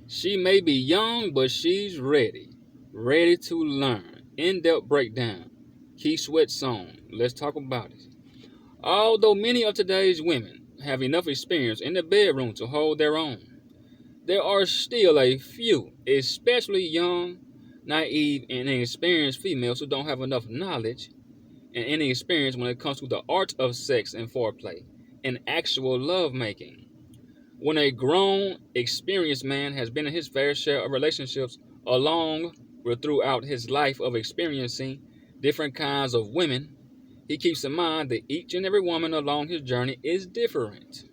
She may be young, but she's ready. Ready to learn. In-depth breakdown. Key Sweat song. Let's talk about it. Although many of today's women have enough experience in the bedroom to hold their own, there are still a few, especially young, naive, and inexperienced females who don't have enough knowledge and any experience when it comes to the art of sex and foreplay and actual love making. When a grown, experienced man has been in his fair share of relationships along or throughout his life of experiencing different kinds of women, he keeps in mind that each and every woman along his journey is different.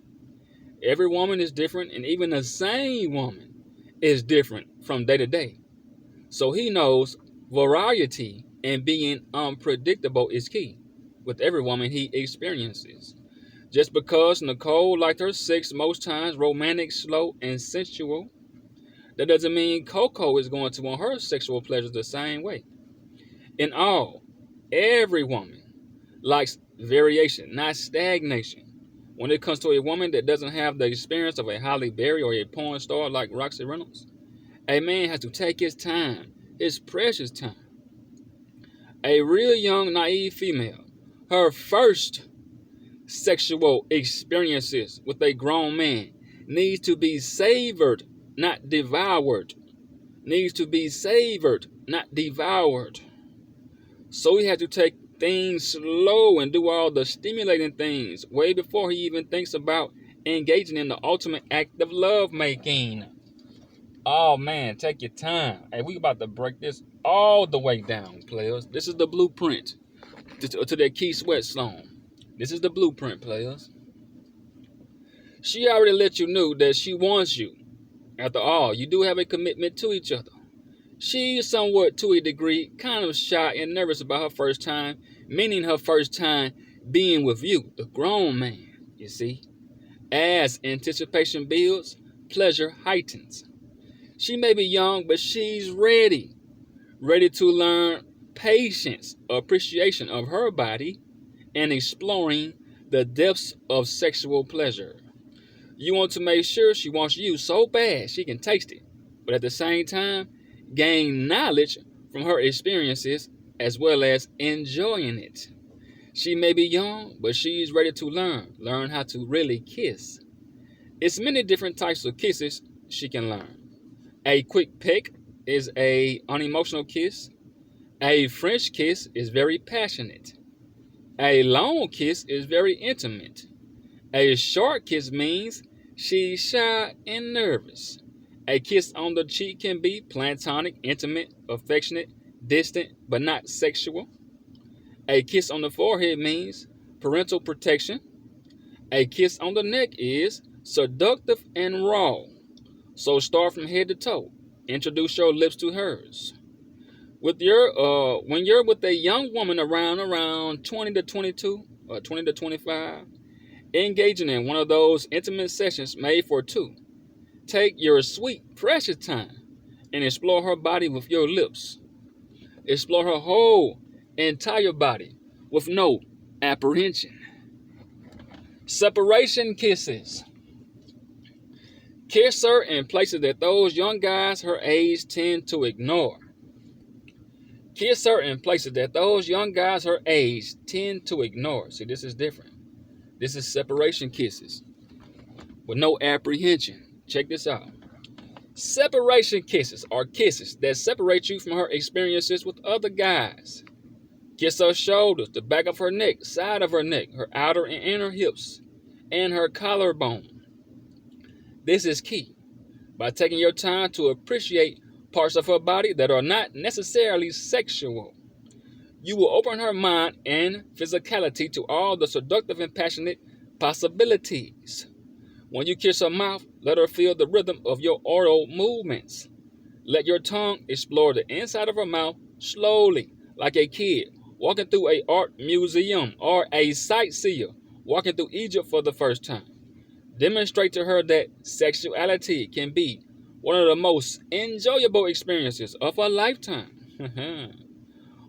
Every woman is different, and even the same woman is different from day to day. So he knows variety and being unpredictable is key with every woman he experiences. Just because Nicole liked her sex most times romantic, slow, and sensual, that doesn't mean Coco is going to want her sexual pleasures the same way. In all, every woman likes variation, not stagnation. When it comes to a woman that doesn't have the experience of a Holly Berry or a porn star like Roxy Reynolds, a man has to take his time, his precious time. A real young, naive female, her first sexual experiences with a grown man needs to be savored, not devoured. Needs to be savored, not devoured. So he had to take things slow and do all the stimulating things way before he even thinks about engaging in the ultimate act of love making. Oh man, take your time. Hey, we about to break this all the way down, players. This is the blueprint to that Key Sweat song. This is the blueprint, players. She already let you know that she wants you. After all, you do have a commitment to each other. She's somewhat, to a degree, kind of shy and nervous about her first time, meaning her first time being with you, the grown man, you see. As anticipation builds, pleasure heightens. She may be young, but she's ready. Ready to learn patience, appreciation of her body, and exploring the depths of sexual pleasure. You want to make sure she wants you so bad she can taste it, but at the same time, gain knowledge from her experiences as well as enjoying it. She may be young, but she's ready to learn how to really kiss. It's many different types of kisses she can learn. A quick peck is a unemotional kiss. A French kiss is very passionate. A long kiss is very intimate. A short kiss means she's shy and nervous. A kiss on the cheek can be platonic, intimate, affectionate, distant, but not sexual. A kiss on the forehead means parental protection. A kiss on the neck is seductive and raw. So start from head to toe. Introduce your lips to hers. When you're with a young woman around 20 to 22 or 20 to 25, engaging in one of those intimate sessions made for two, take your sweet, precious time and explore her body with your lips. Explore her whole, entire body with no apprehension. Separation kisses. Kiss her in places that those young guys her age tend to ignore. Kiss her in places that those young guys her age tend to ignore. See, this is different. This is separation kisses with no apprehension. Check this out. Separation kisses are kisses that separate you from her experiences with other guys. Kiss her shoulders, the back of her neck, side of her neck, her outer and inner hips, and her collarbone. This is key. By taking your time to appreciate parts of her body that are not necessarily sexual, you will open her mind and physicality to all the seductive and passionate possibilities. When you kiss her mouth, let her feel the rhythm of your oral movements. Let your tongue explore the inside of her mouth slowly, like a kid walking through an art museum or a sightseer walking through Egypt for the first time. Demonstrate to her that sexuality can be one of the most enjoyable experiences of a lifetime.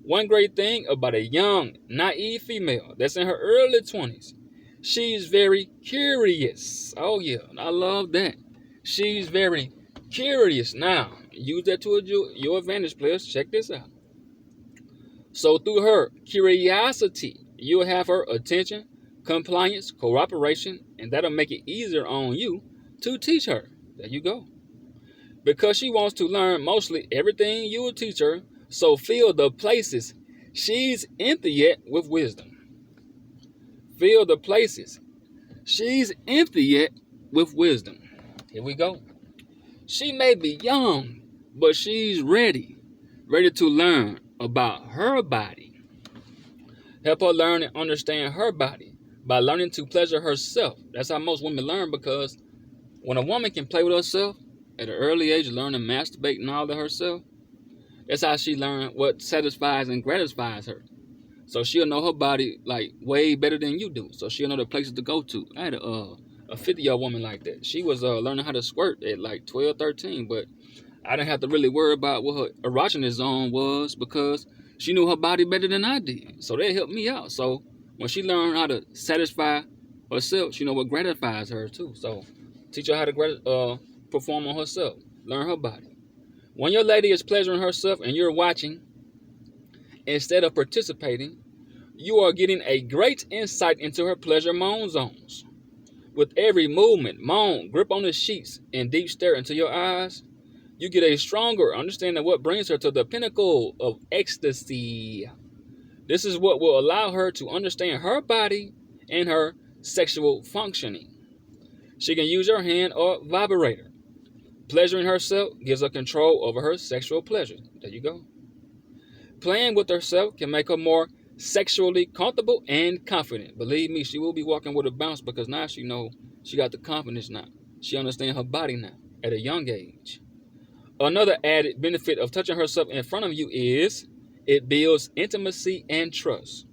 One great thing about a young, naive female that's in her early 20s, she's very curious. Oh yeah, I love that. She's very Curious. Now, use that to your advantage, players. Check this out. So through her curiosity, you'll have her attention, compliance, cooperation, and that'll make it easier on you to teach her. There you go. Because she wants to learn mostly everything you will teach her, so fill the places she's empty yet with wisdom. Fill the places she's empty yet with wisdom. Here we go. She may be young, but she's ready to learn about her body. Help her learn and understand her body by learning to pleasure herself. That's how most women learn, because when a woman can play with herself at an early age, learn to masturbate and all that herself, that's how she learns what satisfies and gratifies her. So she'll know her body like way better than you do. So she'll know the places to go to. I had a 50-year-old woman like that. She was learning how to squirt at like 12, 13, but I didn't have to really worry about what her erogenous zone was because she knew her body better than I did. So that helped me out. So when she learned how to satisfy herself, she know what gratifies her too. So teach her how to perform on herself. Learn her body. When your lady is pleasuring herself and you're watching, instead of participating, you are getting a great insight into her pleasure moan zones. With every movement, moan, grip on the sheets, and deep stare into your eyes, you get a stronger understanding of what brings her to the pinnacle of ecstasy. This is what will allow her to understand her body and her sexual functioning. She can use her hand or vibrator. Pleasuring herself gives her control over her sexual pleasure. There you go. Playing with herself can make her more sexually comfortable and confident. Believe me, she will be walking with a bounce because now she knows she got the confidence now. She understands her body now at a young age. Another added benefit of touching herself in front of you is it builds intimacy and trust.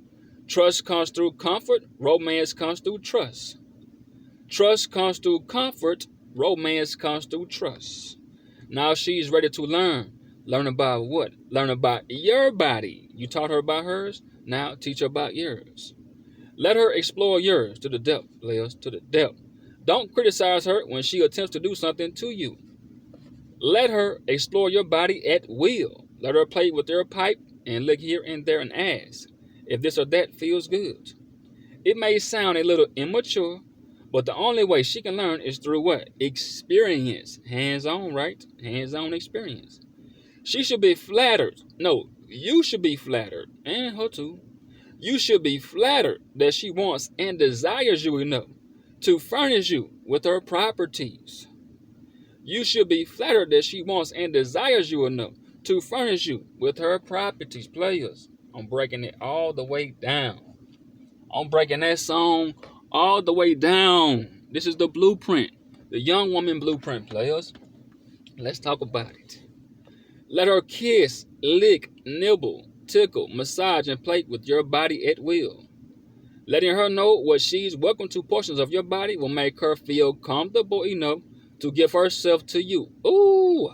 Trust comes through comfort. Romance comes through trust. Trust comes through comfort. Romance comes through trust. Now she's ready to learn. Learn about what? Learn about your body. You taught her about hers. Now teach her about yours. Let her explore yours to the depth, players, to the depth. Don't criticize her when she attempts to do something to you. Let her explore your body at will. Let her play with your pipe and look here and there and ask if this or that feels good. It may sound a little immature, but the only way she can learn is through what? Experience. Hands-on, right? Hands-on experience. She should be flattered. No, you should be flattered. And her too. You should be flattered that she wants and desires you enough to furnish you with her properties. You should be flattered that she wants and desires you enough to furnish you with her properties. Players, I'm breaking it all the way down. I'm breaking that song all the way down. This is the blueprint, the young woman blueprint, players. Let's talk about it. Let her kiss, lick, nibble, tickle, massage, and play with your body at will. Letting her know what she's welcome to portions of your body will make her feel comfortable enough to give herself to you. Ooh!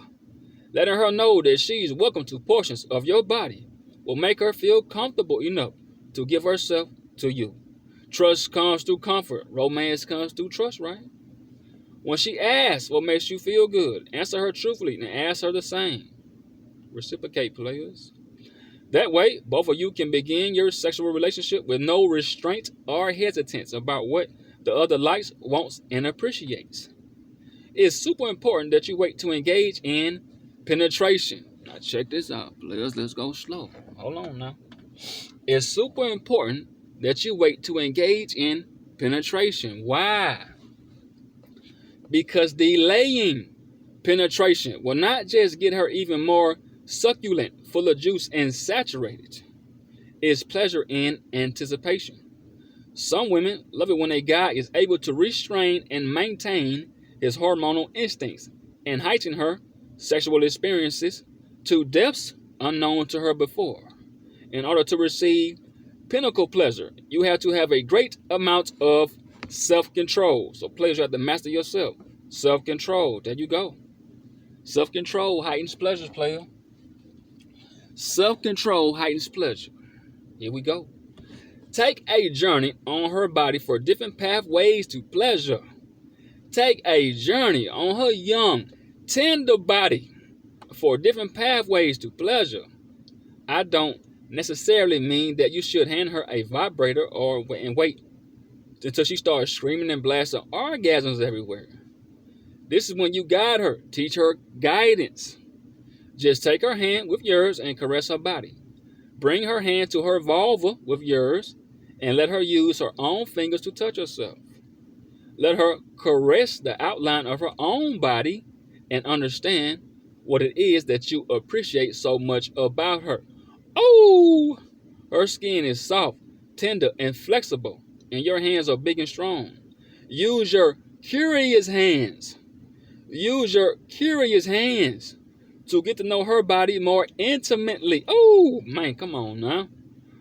Letting her know that she's welcome to portions of your body will make her feel comfortable enough to give herself to you. Trust comes through comfort. Romance comes through trust, right? When she asks what makes you feel good, answer her truthfully and ask her the same. Reciprocate, players. That way, both of you can begin your sexual relationship with no restraint or hesitance about what the other likes, wants, and appreciates. It's super important that you wait to engage in penetration. Now check this out, players. Let's go slow. Hold on now. It's super important that you wait to engage in penetration. Why? Because delaying penetration will not just get her even more succulent, full of juice, and saturated. It's pleasure in anticipation. Some women love it when a guy is able to restrain and maintain his hormonal instincts and heighten her sexual experiences to depths unknown to her before. In order to receive pinnacle pleasure, you have to have a great amount of self-control. So players, you have to master yourself. Self-control. There you go. Self-control heightens pleasure, player. Self-control heightens pleasure. Here we go. Take a journey on her body for different pathways to pleasure. Take a journey on her young, Tend the body for different pathways to pleasure. I don't necessarily mean that you should hand her a vibrator and wait until she starts screaming and blasting orgasms everywhere. This is when you guide her, teach her guidance. Just take her hand with yours and caress her body. Bring her hand to her vulva with yours and let her use her own fingers to touch herself. Let her caress the outline of her own body and understand what it is that you appreciate so much about her. Oh, her skin is soft, tender, and flexible, and your hands are big and strong. Use your curious hands. Use your curious hands to get to know her body more intimately. Oh, man, come on now.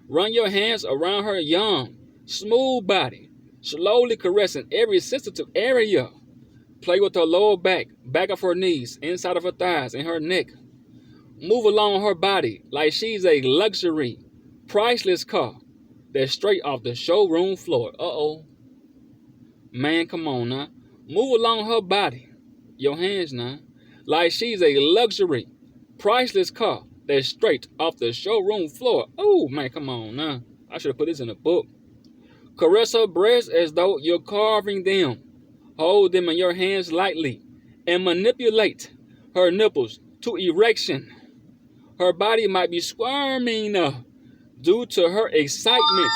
Run your hands around her young, smooth body, slowly caressing every sensitive area. Play with her lower back, back of her knees, inside of her thighs, and her neck. Move along her body like she's a luxury, priceless car that's straight off the showroom floor. Uh-oh. Man, come on now. Move along her body, your hands now, like she's a luxury, priceless car that's straight off the showroom floor. Oh, man, come on now. I should have put this in a book. Caress her breasts as though you're carving them. Hold them in your hands lightly and manipulate her nipples to erection. Her body might be squirming due to her excitement.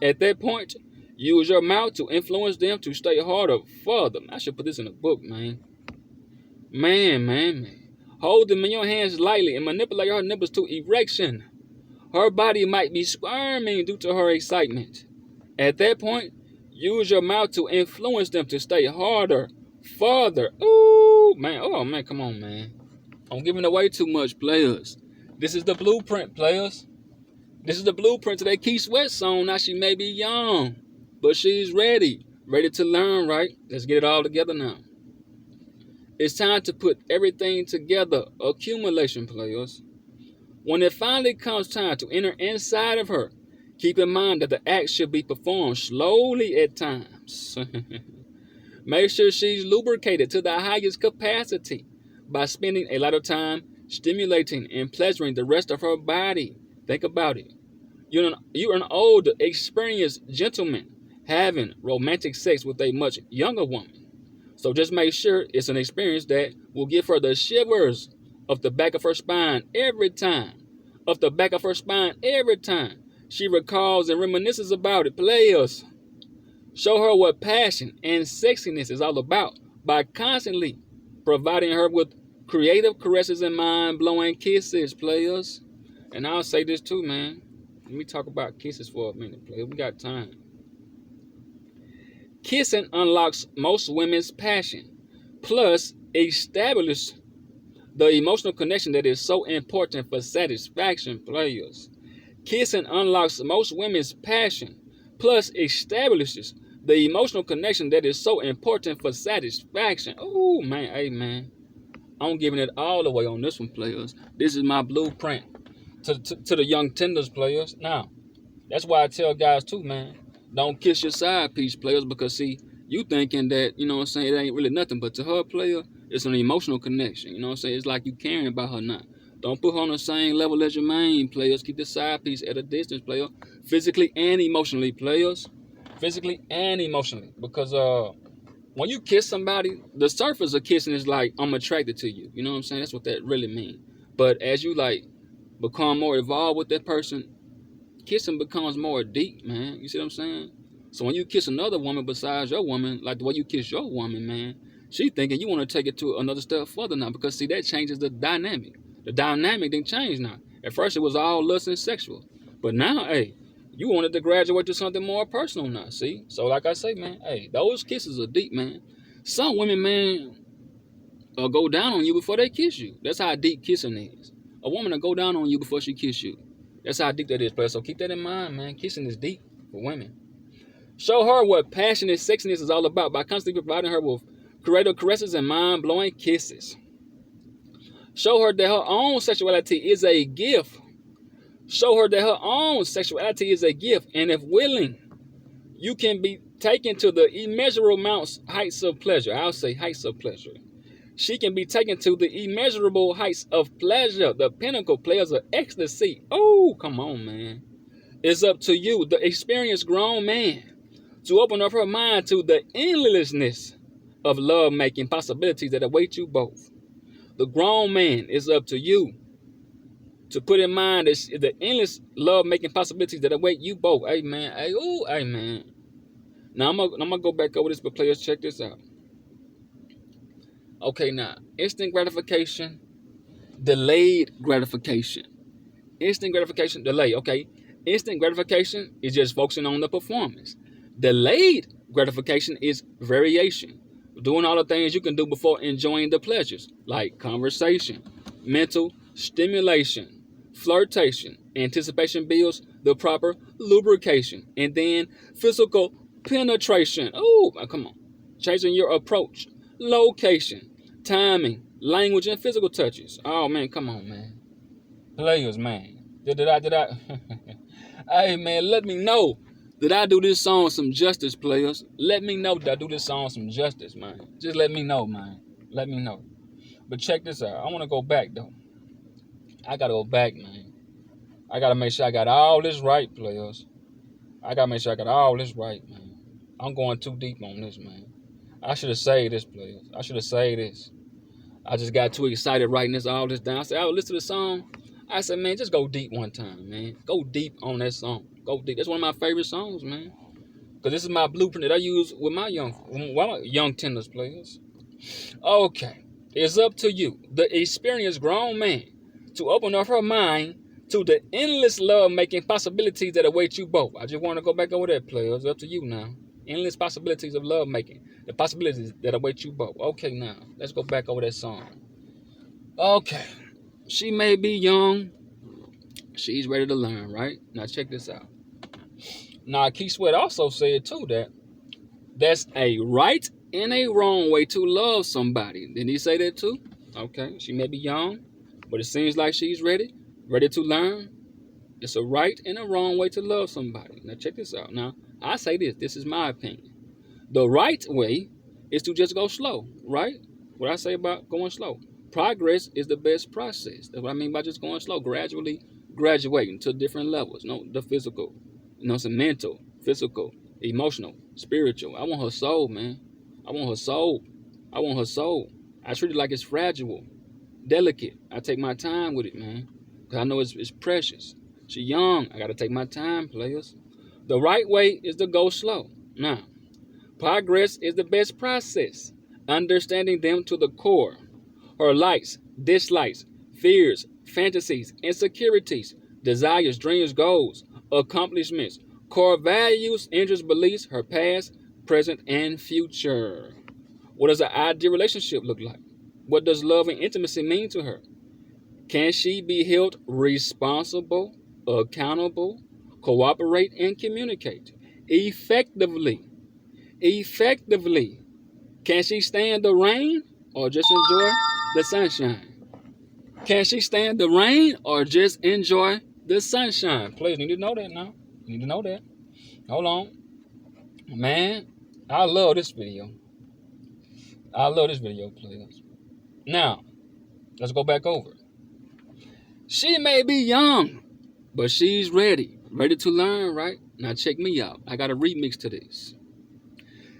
At that point, use your mouth to influence them to stay harder further. I should put this in a book, man. Man. Hold them in your hands lightly and manipulate her nipples to erection. Her body might be squirming due to her excitement. At that point, use your mouth to influence them to stay harder, farther. Ooh, man. Oh, man, come on, man. I'm giving away too much, players. This is the blueprint, players. This is the blueprint to that Keith Sweat song. Now, she may be young, but she's ready to learn, right? Let's get it all together now. It's time to put everything together. Accumulation, players. When it finally comes time to enter inside of her, keep in mind that the act should be performed slowly at times. Make sure she's lubricated to the highest capacity by spending a lot of time stimulating and pleasuring the rest of her body. Think about it. You're an older, experienced gentleman having romantic sex with a much younger woman. So just make sure it's an experience that will give her the shivers of the back of her spine every time. Of the back of her spine every time she recalls and reminisces about it. Players, show her what passion and sexiness is all about by constantly providing her with creative caresses and mind-blowing kisses, players. And I'll say this too, man. Let me talk about kisses for a minute, players. We got time. Kissing unlocks most women's passion, plus establishes the emotional connection that is so important for satisfaction, players. Kissing unlocks most women's passion, plus establishes the emotional connection that is so important for satisfaction. Oh, man, hey, man. I'm giving it all away on this one, players. This is my blueprint to the young tenders, players. Now, that's why I tell guys, too, man, don't kiss your side piece, players, because, see, you thinking that, you know what I'm saying, it ain't really nothing, but to her, player, it's an emotional connection. You know what I'm saying? It's like you caring about her now. Don't put her on the same level as your main, players. Keep the side piece at a distance, player. Physically and emotionally, players. Physically and emotionally. Because when you kiss somebody, the surface of kissing is like, I'm attracted to you. You know what I'm saying? That's what that really means. But as you, like, become more involved with that person, kissing becomes more deep, man. You see what I'm saying? So when you kiss another woman besides your woman, like the way you kiss your woman, man, she thinking you want to take it to another step further now, because, see, that changes the dynamic. The dynamic didn't change now. At first, it was all lust and sexual. But now, hey, you wanted to graduate to something more personal now, see? So like I say, man, hey, those kisses are deep, man. Some women, man, go down on you before they kiss you. That's how deep kissing is. A woman will go down on you before she kiss you. That's how deep that is, player. So keep that in mind, man. Kissing is deep for women. Show her what passion and sexiness is all about by constantly providing her with creative caresses and mind-blowing kisses. Show her that her own sexuality is a gift. Show her that her own sexuality is a gift, and if willing, you can be taken to the immeasurable heights of pleasure. I'll say heights of pleasure. She can be taken to the immeasurable heights of pleasure, the pinnacle players of ecstasy. Oh, come on, man. It's up to you, the experienced grown man, to open up her mind to the endlessness of love-making possibilities that await you both. The grown man, is up to you to put in mind the endless love-making possibilities that await you both. Hey, man. Hey, ooh, hey, man. Now, I'm gonna go back over this, but players, check this out. Okay, now, instant gratification, delayed gratification. Instant gratification, delay. Okay. Instant gratification is just focusing on the performance. Delayed gratification is variation. Doing all the things you can do before enjoying the pleasures, like conversation, mental stimulation, flirtation. Anticipation builds the proper lubrication. And then physical penetration. Oh, come on. Changing your approach, location, timing, language, and physical touches. Oh, man, come on, man. Players, man. Did I? Hey, man, let me know. Did I do this song some justice, players? Let me know that I do this song some justice, man. Just let me know, man. Let me know. But check this out. I want to go back, though. I got to go back, man. I got to make sure I got all this right, players. I got to make sure I got all this right, man. I'm going too deep on this, man. I should have saved this, players. I should have saved this. I just got too excited writing all this down. I said, I would listen to the song. I said, man, just go deep one time, man. Go deep on that song. Go deep. That's one of my favorite songs, man. Because this is my blueprint that I use with my young tennis players. Okay. It's up to you, the experienced grown man, to open up her mind to the endless love-making possibilities that await you both. I just want to go back over that, players. It's up to you now. Endless possibilities of love-making. The possibilities that await you both. Okay, now, let's go back over that song. Okay. She may be young. She's ready to learn, right? Now, check this out. Now, Keith Sweat also said, too, that that's a right and a wrong way to love somebody. Didn't he say that, too? Okay. She may be young, but it seems like she's ready to learn. It's a right and a wrong way to love somebody. Now, check this out. Now, I say this. This is my opinion. The right way is to just go slow, right? What I say about going slow. Progress is the best process. That's what I mean by just going slow, gradually graduating to different levels. The physical, some mental, physical, emotional, spiritual. I want her soul, man. I want her soul. I want her soul. I treat it like it's fragile, delicate. I take my time with it, man, because I know it's precious. She young. I got to take my time, players. The right way is to go slow. Now, progress is the best process. Understanding them to the core. Her likes, dislikes, fears, fantasies, insecurities, desires, dreams, goals, accomplishments, core values, interests, beliefs, her past, present, and future. What does an ideal relationship look like? What does love and intimacy mean to her? Can she be held responsible, accountable, cooperate, and communicate effectively? Effectively. Can she stand the rain or just enjoy the sunshine? Can she stand the rain or just enjoy the sunshine? Please, you need to know that now. You need to know that. Hold on. Man, I love this video. I love this video, players. Now, let's go back over. She may be young, but she's ready. Ready to learn, right? Now check me out. I got a remix to this.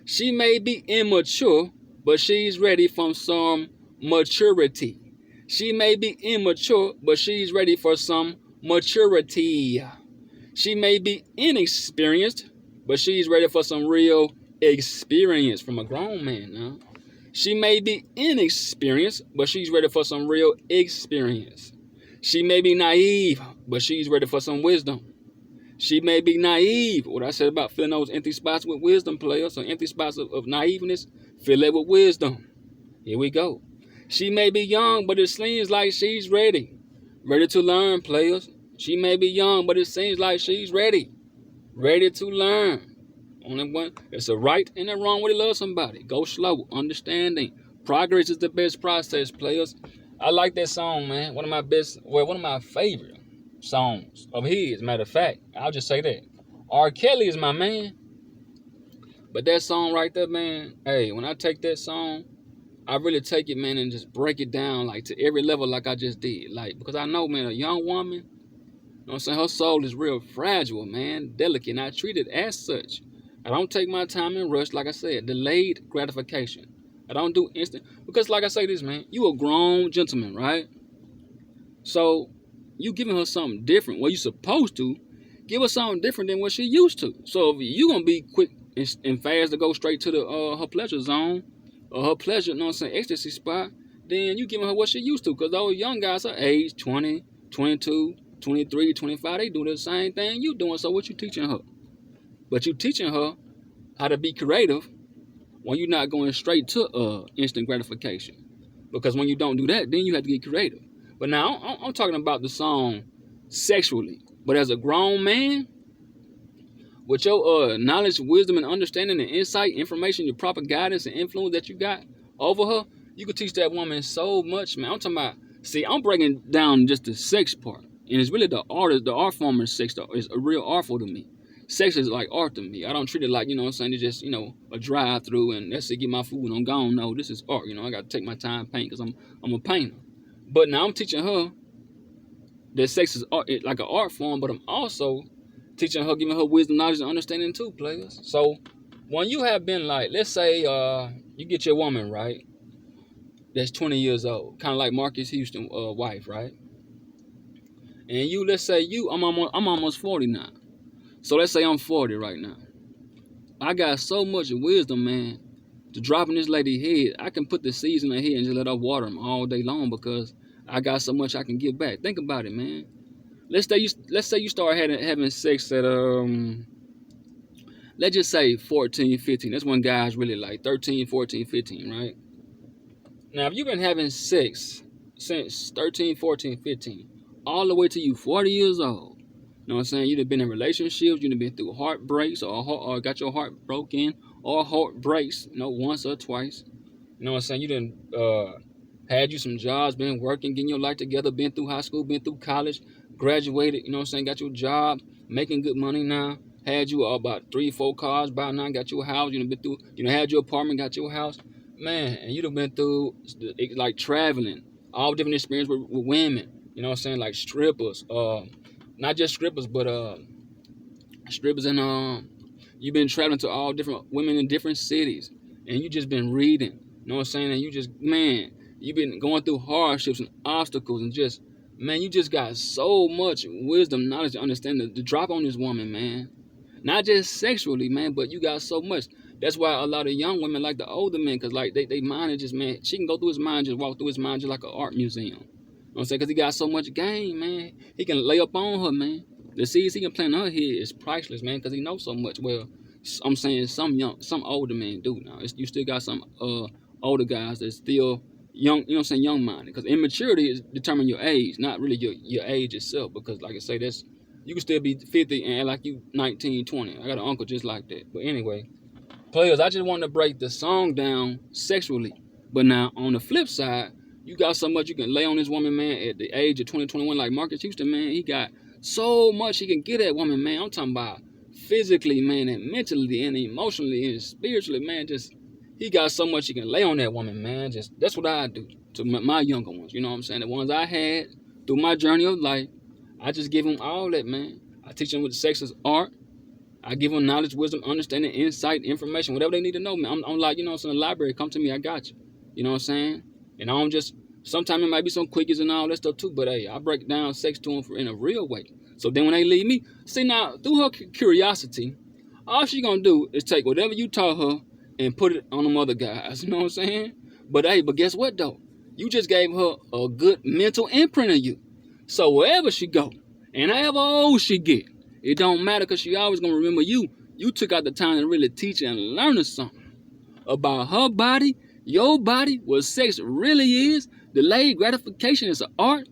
She may be immature, but she's ready for some maturity. She may be immature, but she's ready for some maturity. She may be inexperienced, but she's ready for some real experience from a grown man now. She may be inexperienced, but she's ready for some real experience. She may be naive, but she's ready for some wisdom. She may be naive. What I said about filling those empty spots with wisdom, players, or empty spots of naiveness, fill it with wisdom. Here we go. She may be young, but it seems like she's ready. Ready to learn, players. She may be young, but it seems like she's ready. Ready to learn. Only one. It's a right and a wrong way to love somebody. Go slow. Understanding. Progress is the best process, players. I like that song, man. One of my favorite songs of his. Matter of fact, I'll just say that. R. Kelly is my man. But that song right there, man. Hey, when I take that song, I really take it, man, and just break it down like to every level, like I just did. Like because I know, man, a young woman, you know what I'm saying, her soul is real fragile, man, delicate, and I treat it as such. I don't take my time and rush, like I said, delayed gratification. I don't do instant because, like I say, this man, you a grown gentleman, right? So you giving her something different. Well, you supposed to give her something different than what she used to. So if you gonna be quick and fast to go straight to the her pleasure zone or her pleasure, you know what I'm saying, ecstasy spot, then you giving her what she used to. Because those young guys are age 20, 22, 23, 25, they do the same thing you doing. So what you teaching her? But you teaching her how to be creative when you're not going straight to instant gratification. Because when you don't do that, then you have to get creative. But now I'm talking about the song sexually. But as a grown man, with your knowledge, wisdom, and understanding, and insight, information, your proper guidance and influence that you got over her, you could teach that woman so much, man. I'm talking about. See, I'm breaking down just the sex part, and it's really the art form of sex. Is a real artful to me. Sex is like art to me. I don't treat it like, you know what I'm saying, it's just, a drive through and that's it, get my food and I'm gone. No, this is art. I got to take my time paint because I'm a painter. But now I'm teaching her that sex is art, like an art form, but I'm also teaching her, giving her wisdom, knowledge, and understanding too, players. So when you have been like, let's say you get your woman, right, that's 20 years old, kind of like Marcus Houston wife, right? And you, let's say I'm almost 40 now. So let's say I'm 40 right now. I got so much wisdom, man, to drop in this lady's head. I can put the seeds in her head and just let her water them all day long because I got so much I can give back. Think about it, man. Let's say you start having sex at let's just say 14, 15. That's when guys really like 13, 14, 15, right? Now, if you've been having sex since 13, 14, 15, all the way to you 40 years old, you know what I'm saying? You've been in relationships, you've been through heartbreaks or got your heart broken or heartbreaks, once or twice. You know what I'm saying? You done had you some jobs, been working, getting your life together, been through high school, been through college, graduated, you know what I'm saying, got your job, making good money now, had you about 3, 4 cars by now, got your house, been through, had your apartment, got your house. Man, and you've been through like traveling, all different experiences with women, you know what I'm saying, like strippers, not just strippers, but strippers and you've been traveling to all different women in different cities, and you just been reading, you know what I'm saying, and you just, man, you've been going through hardships and obstacles and just, man, you just got so much wisdom, knowledge, and understanding to drop on this woman, man. Not just sexually, man, but you got so much. That's why a lot of young women like the older men, because like they mind is just, man, she can go through his mind, just walk through his mind just like an art museum. You know what I'm saying? Because he got so much game, man. He can lay up on her, man. The seeds he can plant in her head is priceless, man, because he knows so much. Well, I'm saying some older men do now. You still got some older guys that's still young, you know what I'm saying, young-minded. Because immaturity is determine your age, not really your age itself. Because like I say, you can still be 50 and act like you 19, 20. I got an uncle just like that. But anyway, players, I just wanted to break the song down sexually. But now, on the flip side, you got so much you can lay on this woman, man, at the age of 20, 21, like Marcus Houston, man. He got so much he can get at woman, man. I'm talking about physically, man, and mentally, and emotionally, and spiritually, man. Just, he got so much he can lay on that woman, man. Just, that's what I do to my younger ones. You know what I'm saying? The ones I had through my journey of life, I just give them all that, man. I teach them what sex is art. I give them knowledge, wisdom, understanding, insight, information, whatever they need to know, man. I'm like, you know, in the library, come to me, I got you. You know what I'm saying? And I don't just, sometimes it might be some quickies and all that stuff too, but hey, I break down sex to them in a real way. So then when they leave me, see now, through her curiosity, all she gonna do is take whatever you taught her and put it on them other guys. You know what I'm saying? But hey, but guess what though? You just gave her a good mental imprint of you. So wherever she go, and however old she get, it don't matter because she always gonna remember you. You took out the time to really teach her and learn her something about her body, your body, what sex really is. Delayed gratification is an art.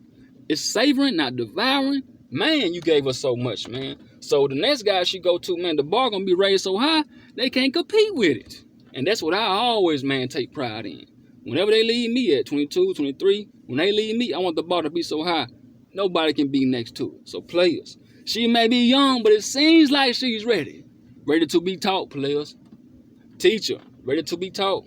It's savoring, not devouring. Man, you gave her so much, man. So the next guy she go to, man, the bar gonna be raised so high, they can't compete with it. And that's what I always, man, take pride in. Whenever they leave me at 22, 23, when they leave me, I want the bar to be so high, nobody can be next to it. So players, she may be young, but it seems like she's ready. Ready to be taught, players. Teacher, ready to be taught.